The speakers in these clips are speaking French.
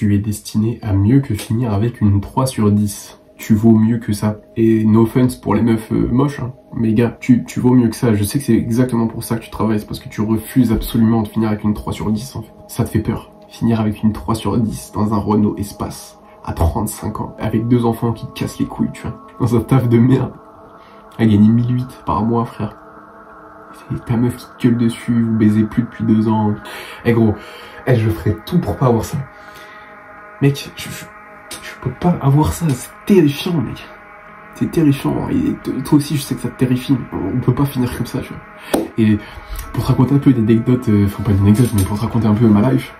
tu es destiné à mieux que finir avec une 3 sur 10. Tu vaux mieux que ça. Et no offense pour les meufs moches, hein. Mais gars, tu vaux mieux que ça. Je sais que c'est exactement pour ça que tu travailles, c'est parce que tu refuses absolument de finir avec une 3 sur 10 en fait. Ça te fait peur. Finir avec une 3 sur 10 dans un Renault Espace à 35 ans, avec 2 enfants qui te cassent les couilles, tu vois. Dans un taf de merde. À gagner 1008 par mois, frère. C'est ta meuf qui te gueule dessus, vous baisez plus depuis 2 ans. Eh gros, je ferais tout pour pas avoir ça. Mec, je peux pas avoir ça, c'est terrifiant, mec. C'est terrifiant, et toi aussi je sais que ça te terrifie. On peut pas finir comme ça, tu vois. Et pour te raconter un peu d'anecdotes, enfin pas d'anecdotes, mais pour te raconter un peu ma life,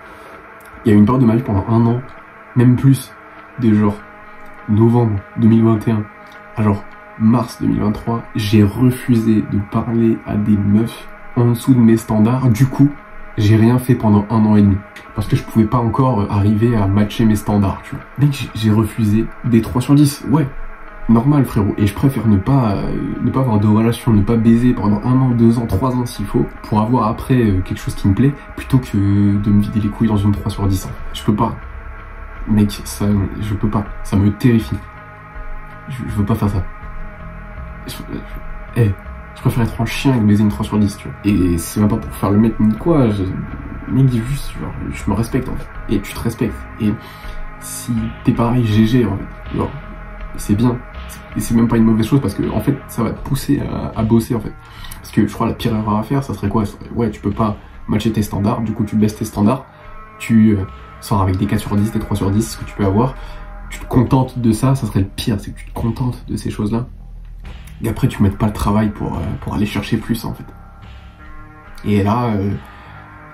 il y a eu une période de ma vie pendant 1 an, même plus, de genre novembre 2021 à genre mars 2023, j'ai refusé de parler à des meufs en dessous de mes standards. Du coup, j'ai rien fait pendant 1 an et demi. Parce que je pouvais pas encore arriver à matcher mes standards, tu vois. Mec, j'ai refusé des 3 sur 10. Ouais, normal, frérot. Et je préfère ne pas avoir de relation, ne pas baiser pendant 1 an, 2 ans, 3 ans s'il faut, pour avoir après quelque chose qui me plaît, plutôt que de me vider les couilles dans une 3 sur 10. Je peux pas. Mec, ça, je peux pas. Ça me terrifie. Je veux pas faire ça. Je préfère être un chien que baiser une 3 sur 10, tu vois. Et c'est même pas pour faire le mec ni quoi, mec, dis juste, genre, je me respecte en fait. Et tu te respectes. Et si t'es pareil, GG en fait. Genre, c'est bien. Et c'est même pas une mauvaise chose parce que en fait, ça va te pousser à bosser en fait. Parce que je crois la pire erreur à faire, ça serait quoi? Ouais, tu peux pas matcher tes standards, du coup tu baisses tes standards, tu sors avec des 4 sur 10, des 3 sur 10, ce que tu peux avoir. Tu te contentes de ça, ça serait le pire, c'est que tu te contentes de ces choses-là. Et après, tu mettes pas le travail pour aller chercher plus, en fait. Et là,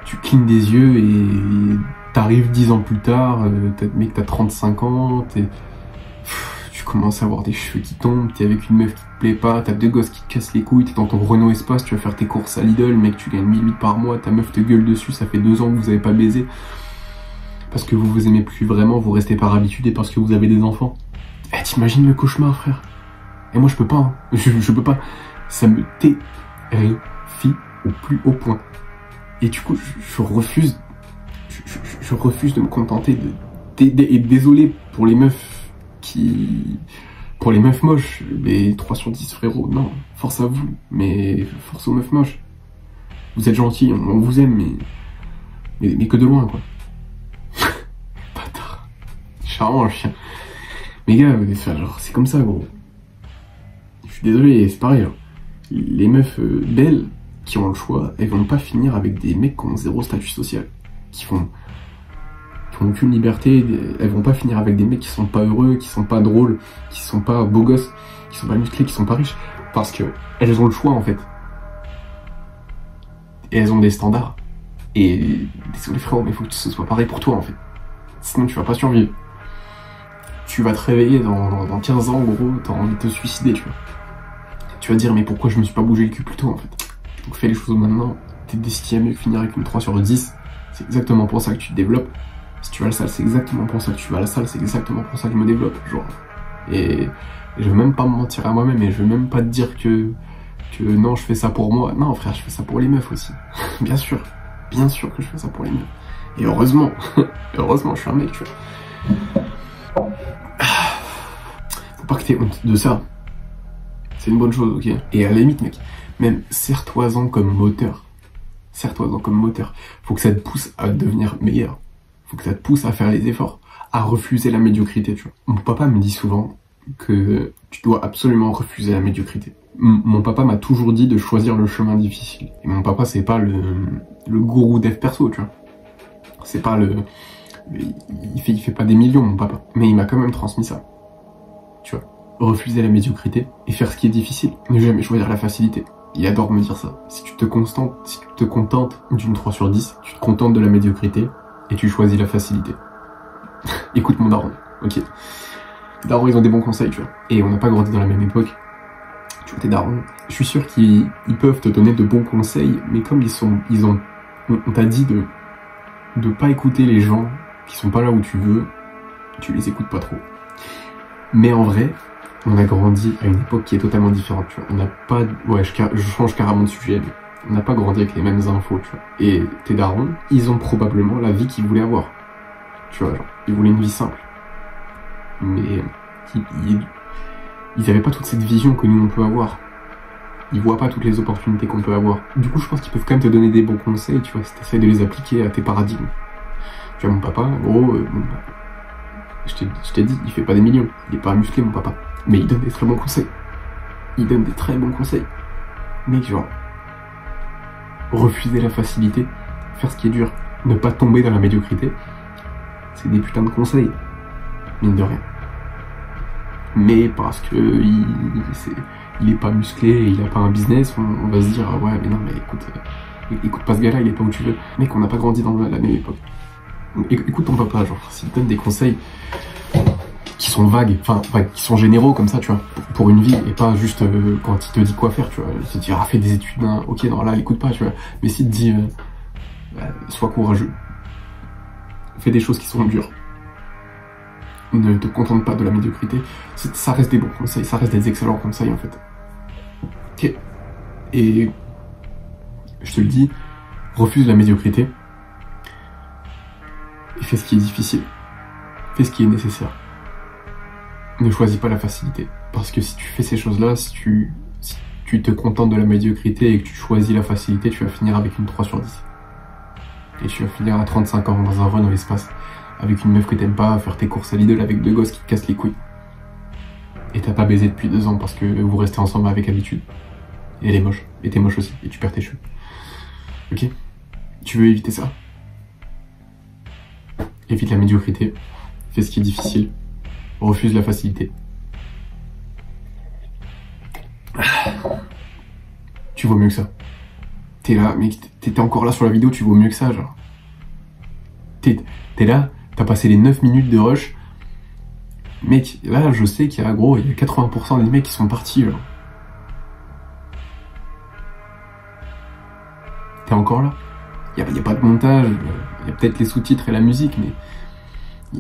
tu clignes des yeux et t'arrives 10 ans plus tard, mec, t'as 35 ans, tu commences à avoir des cheveux qui tombent, t'es avec une meuf qui te plaît pas, t'as 2 gosses qui te cassent les couilles, t'es dans ton Renault Espace, tu vas faire tes courses à Lidl, mec, tu gagnes 1008 par mois, ta meuf te gueule dessus, ça fait 2 ans que vous avez pas baisé. Parce que vous vous aimez plus vraiment, vous restez par habitude et parce que vous avez des enfants. Eh, t'imagines le cauchemar, frère? Et moi je peux pas, hein. Je peux pas. Ça me terrifie au plus haut point. Et du coup je refuse. Je refuse de me contenter et désolé pour les meufs pour les meufs moches. Les 3 sur 10 frérot, non. Force à vous, mais force aux meufs moches. Vous êtes gentils, on vous aime, mais que de loin quoi. Bâtard. Je suis vraiment un chien. Mais gars, c'est comme ça gros. Je suis désolé, c'est pareil. Hein. Les meufs belles qui ont le choix, elles vont pas finir avec des mecs qui ont 0 statut social, qui ont aucune liberté. Elles vont pas finir avec des mecs qui sont pas heureux, qui sont pas drôles, qui sont pas beaux gosses, qui sont pas musclés, qui sont pas riches, parce que elles ont le choix en fait. Et elles ont des standards. Et désolé frérot, mais il faut que ce soit pareil pour toi en fait. Sinon tu vas pas survivre. Tu vas te réveiller dans 15 ans gros, t'as envie de te suicider tu vois. Tu vas dire mais pourquoi je me suis pas bougé le cul plus tôt en fait. Donc fais les choses maintenant, t'es destiné à mieux que finir avec une 3 sur 10, c'est exactement pour ça que tu te développes. Si tu vas à la salle, c'est exactement pour ça que tu vas à la salle, c'est exactement pour ça que je me développe, genre. Et je veux même pas me mentir à moi-même et je veux même pas te dire que non je fais ça pour moi. Non frère, je fais ça pour les meufs aussi. Bien sûr que je fais ça pour les meufs. Et heureusement, heureusement je suis un mec tu vois. Faut pas que t'aies honte de ça. C'est une bonne chose, ok. Et à la limite, mec, même serre-toi-en comme moteur. Serre-toi-en comme moteur. Faut que ça te pousse à devenir meilleur. Faut que ça te pousse à faire les efforts, à refuser la médiocrité, tu vois. Mon papa me dit souvent que tu dois absolument refuser la médiocrité. Mon papa m'a toujours dit de choisir le chemin difficile. Et mon papa, c'est pas le gourou dev perso, tu vois. C'est pas il fait pas des millions, mon papa. Mais il m'a quand même transmis ça. Tu vois. Refuser la médiocrité et faire ce qui est difficile. Ne jamais choisir la facilité. Il adore me dire ça. Si tu te contentes d'une 3 sur 10, tu te contentes de la médiocrité et tu choisis la facilité. Écoute mon daron, ok. Les darons, ils ont des bons conseils, tu vois. Et on n'a pas grandi dans la même époque. Tu vois, tes darons, je suis sûr qu'ils peuvent te donner de bons conseils, mais comme on t'a dit de pas écouter les gens qui sont pas là où tu veux, tu les écoutes pas trop. Mais en vrai, on a grandi à une époque qui est totalement différente, tu vois. On n'a pas... Ouais, je change carrément de sujet, mais on n'a pas grandi avec les mêmes infos, tu vois. Et tes darons, ils ont probablement la vie qu'ils voulaient avoir. Tu vois, genre, ils voulaient une vie simple. Mais ils avaient pas toute cette vision que nous on peut avoir. Ils voient pas toutes les opportunités qu'on peut avoir. Du coup, je pense qu'ils peuvent quand même te donner des bons conseils, tu vois, si t'essaies de les appliquer à tes paradigmes. Tu vois, mon papa, gros, je t'ai dit, il fait pas des millions. Il est pas musclé, mon papa. Mais il donne des très bons conseils. Il donne des très bons conseils. Mec, genre, refuser la facilité, faire ce qui est dur, ne pas tomber dans la médiocrité, c'est des putains de conseils. Mine de rien. Mais parce que il est pas musclé, il a pas un business, on va se dire, ouais, mais non, mais écoute pas ce gars-là, il est pas où tu veux. Mec, on n'a pas grandi dans la même époque. Écoute ton papa, genre, s'il te donne des conseils qui sont vagues, enfin, qui sont généraux comme ça, tu vois, pour une vie, et pas juste quand il te dit quoi faire, tu vois. Il te dit, fais des études, hein. Ok, non, là, écoute pas, tu vois. Mais s'il te dit, sois courageux, fais des choses qui sont dures, ne te contente pas de la médiocrité, ça reste des bons conseils, ça reste des excellents conseils, en fait. Ok. Et je te le dis, refuse la médiocrité et fais ce qui est difficile. Fais ce qui est nécessaire. Ne choisis pas la facilité. Parce que si tu fais ces choses-là, si tu te contentes de la médiocrité et que tu choisis la facilité, tu vas finir avec une 3 sur 10. Et tu vas finir à 35 ans dans un run dans l'espace, avec une meuf que t'aimes pas, à faire tes courses à Lidl avec 2 gosses qui te cassent les couilles. Et t'as pas baisé depuis 2 ans parce que vous restez ensemble avec habitude. Et elle est moche. Et t'es moche aussi. Et tu perds tes cheveux. Ok? Tu veux éviter ça? Évite la médiocrité. Fais ce qui est difficile. Refuse la facilité. Tu vaux mieux que ça. T'es là, mec, t'es encore là sur la vidéo, tu vaux mieux que ça, genre. T'es là, t'as passé les 9 minutes de rush. Mec, là, je sais qu'il y a, gros, il y a 80% des mecs qui sont partis, genre. T'es encore là. Y a pas de montage, y a peut-être les sous-titres et la musique, mais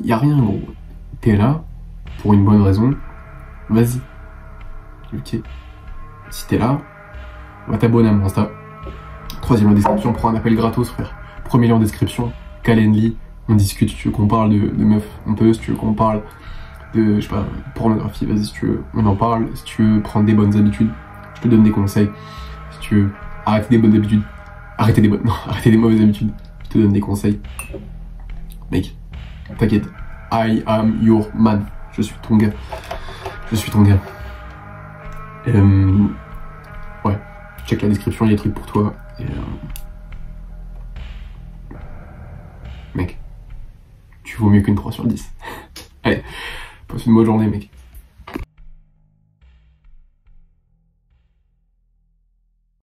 y a rien, gros. T'es là, pour une bonne raison, vas-y. Ok. Si t'es là, va t'abonner à mon Insta. 3e lien en description, prends un appel gratos, frère. 1er lien en description, Calendly, on discute. Si tu veux qu'on parle de meufs, on peut. Si tu veux qu'on parle de, je sais pas, pornographie, vas-y, si tu veux, on en parle. Si tu veux prendre des bonnes habitudes, je te donne des conseils. Si tu veux arrêter des bonnes habitudes, arrêter des mauvaises habitudes, je te donne des conseils. Mec, t'inquiète, I am your man. Je suis ton gars. Je suis ton gars. Ouais, check la description, il y a des trucs pour toi. Et mec, tu vaux mieux qu'une 3 sur 10. Allez, passe une bonne journée, mec.